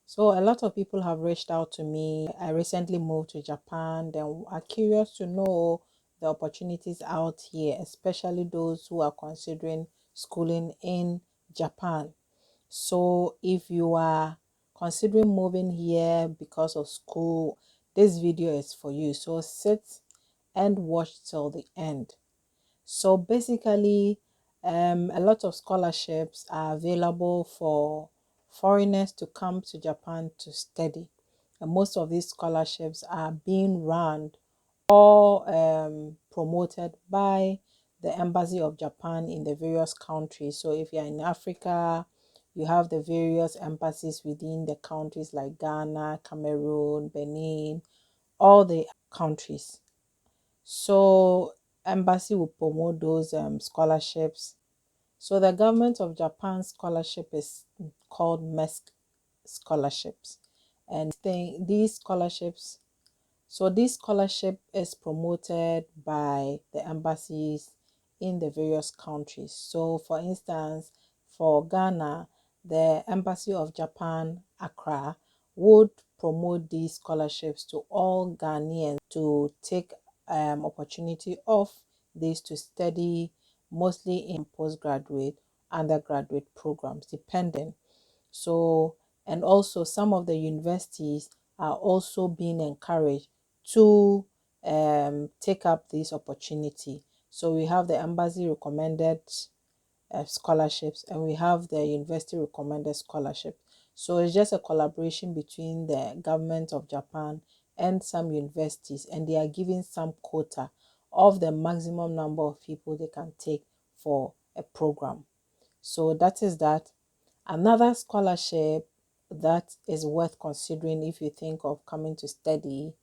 So a lot of people have reached out to me. I recently moved to Japan, then are curious to know the opportunities out here, especially those who are considering schooling in Japan. So if you are considering moving here because of school, this video is for you. So sit and watch till the end. So basically, a lot of scholarships are available for foreigners to come to Japan to study. And most of these scholarships are being run or promoted by the Embassy of Japan in the various countries. So if you're in Africa, you have the various embassies within the countries like Ghana, Cameroon, Benin, all the countries. So embassy will promote those scholarships. So the government of Japan's scholarship is called MESC scholarships, and these scholarships. So this scholarship is promoted by the embassies in the various countries. So for instance, for Ghana, the Embassy of Japan, Accra, would promote these scholarships to all Ghanaians to take opportunity of this to study mostly in postgraduate, undergraduate programs, depending. So, and also some of the universities are also being encouraged to take up this opportunity. So we have the embassy recommended scholarships, and we have the university recommended scholarship. So it's just a collaboration between the government of Japan and some universities, and they are giving some quota of the maximum number of people they can take for a program. So that is that. Another scholarship that is worth considering if you think of coming to study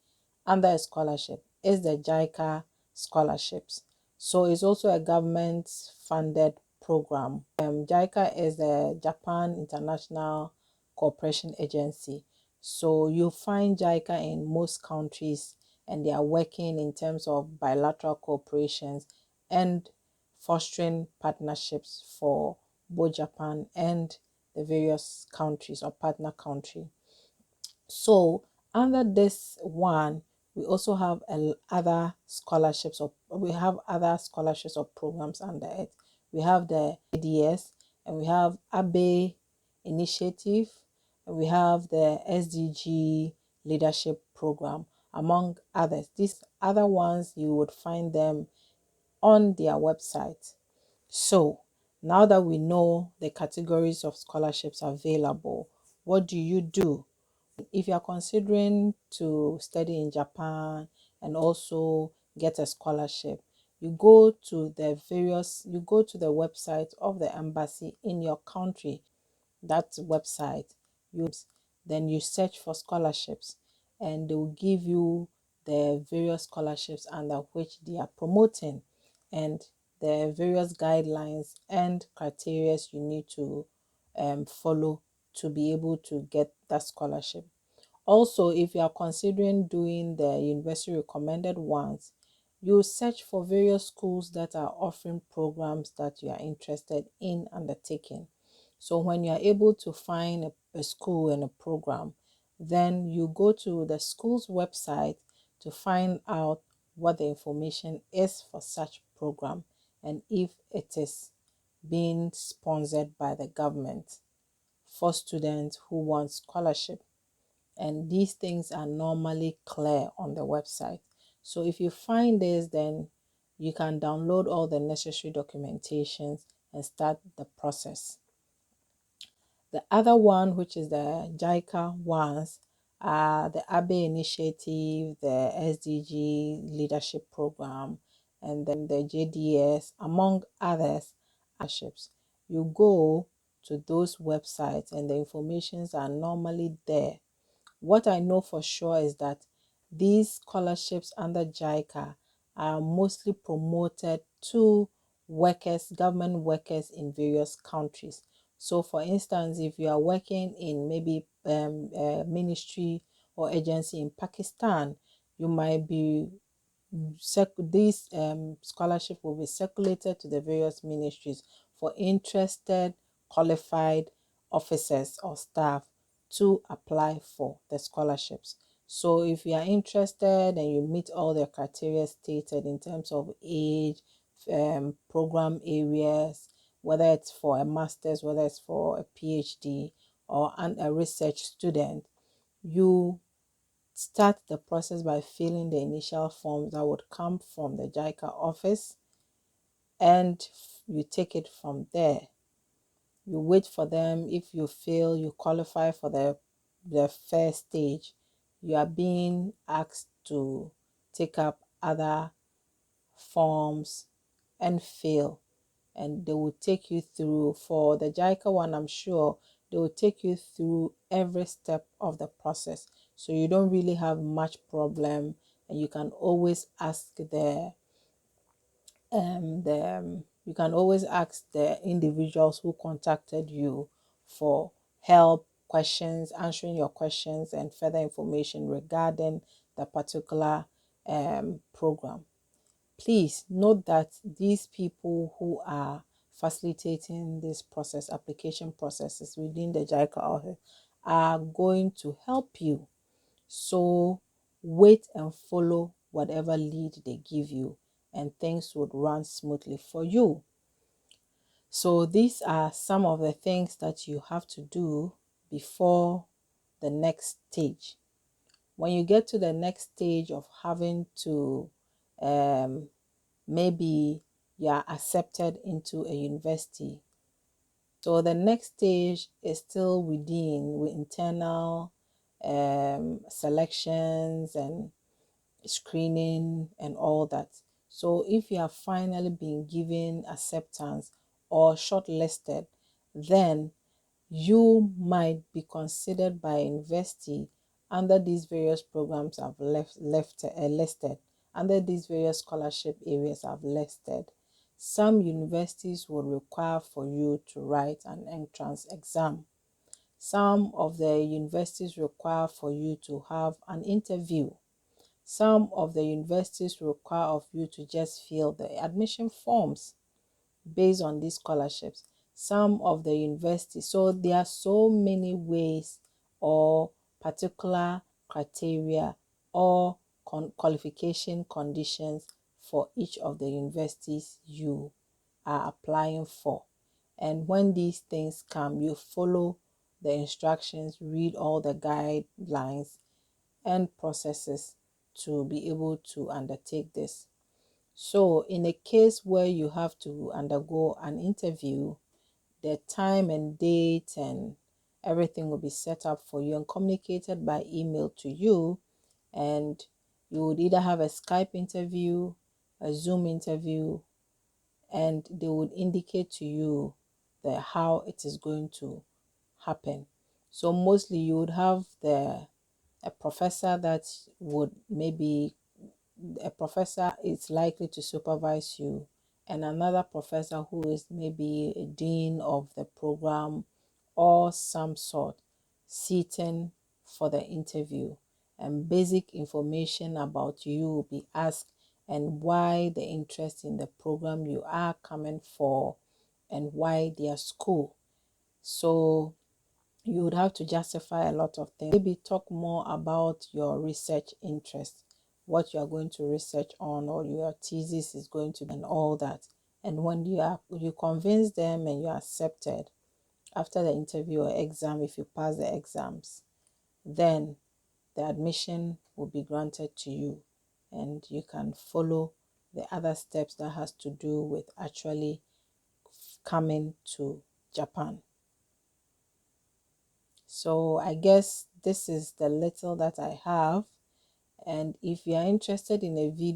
under a scholarship is the Jaica Scholarships. So it's also a government funded program. Jaica is the Japan International Cooperation Agency. So you find Jaica in most countries, and they are working in terms of bilateral cooperations and fostering partnerships for both Japan and the various countries or partner country. So under this one, we also have other scholarships, or we have other scholarships or programs under it. We have the ADS, and we have Abe Initiative, and we have the SDG Leadership Program, among others. These other ones, you would find them on their website. So now that we know the categories of scholarships available, what do you do? If you are considering to study in Japan and also get a scholarship, you go to the website of the embassy in your country, that website, then you search for scholarships, and they will give you the various scholarships under which they are promoting, and the various guidelines and criteria you need to follow to be able to get that scholarship. Also, if you are considering doing the university recommended ones, you search for various schools that are offering programs that you are interested in undertaking. So when you are able to find a school and a program, then you go to the school's website to find out what the information is for such program, and if it is being sponsored by the government for students who want scholarship. And these things are normally clear on the website. So if you find this, then you can download all the necessary documentations and start the process. The other one, which is the JICA ones, are the Abe Initiative, the SDG Leadership Program, and then the JDS, among others. You go to those websites, and the informations are normally there. What I know for sure is that these scholarships under JICA are mostly promoted to workers, government workers in various countries. So, for instance, if you are working in maybe a ministry or agency in Pakistan, you might be this scholarship will be circulated to the various ministries for interested, qualified officers or staff to apply for the scholarships. So if you are interested and you meet all the criteria stated in terms of age, program areas, whether it's for a master's, whether it's for a PhD or a research student, you start the process by filling the initial forms that would come from the Jaica office, and you take it from there. You wait for them. If you feel you qualify for the first stage, you are being asked to take up other forms and fill, and they will take you through. For the Jaica one, I'm sure they will take you through every step of the process, so you don't really have much problem, and you can always ask you can always ask the individuals who contacted you for help, questions, answering your questions, and further information regarding the particular program. Please note that these people who are facilitating this process, application processes within the Jaica office, are going to help you. So wait and follow whatever lead they give you, and things would run smoothly for you. So these are some of the things that you have to do before the next stage. When you get to the next stage of having to maybe you are accepted into a university. So the next stage is still with internal selections and screening and all that. So if you have finally been given acceptance or shortlisted, then you might be considered by university under these various programs I've listed, under these various scholarship areas I've listed. Some universities will require for you to write an entrance exam. Some of the universities require for you to have an interview. Some of the universities require of you to just fill the admission forms based on these scholarships. Some of the universities, so there are so many ways or particular criteria or qualification conditions for each of the universities you are applying for. And when these things come, you follow the instructions, read all the guidelines and processes to be able to undertake this. So in a case where you have to undergo an interview, the time and date and everything will be set up for you and communicated by email to you, and you would either have a Skype interview, a Zoom interview, and they would indicate to you how it is going to happen. So mostly you would have a professor that would maybe a professor is likely to supervise you, and another professor who is maybe a dean of the program or some sort sitting for the interview, and basic information about you will be asked, and why the interest in the program you are coming for, and why their school. So you would have to justify a lot of things. Maybe talk more about your research interest, what you are going to research on, or your thesis is going to be, and all that. And when you convince them and you're accepted after the interview or exam, if you pass the exams, then the admission will be granted to you, and you can follow the other steps that has to do with actually coming to Japan. So I guess this is the little that I have. And if you are interested in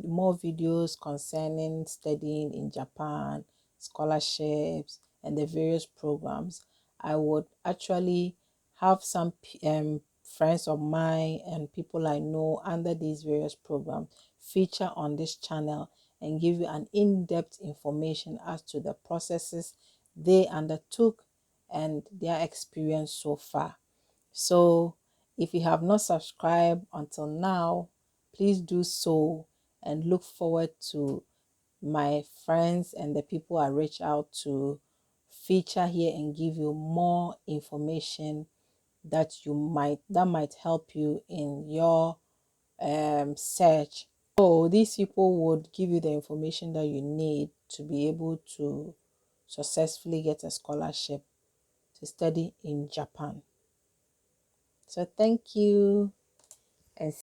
more videos concerning studying in Japan, scholarships, and the various programs, I would actually have some friends of mine and people I know under these various programs feature on this channel and give you an in-depth information as to the processes they undertook and their experience so far. So if you have not subscribed until now, please do so, and look forward to my friends and the people I reach out to feature here and give you more information that might help you in your search. So these people would give you the information that you need to be able to successfully get a scholarship to study in Japan. So thank you, and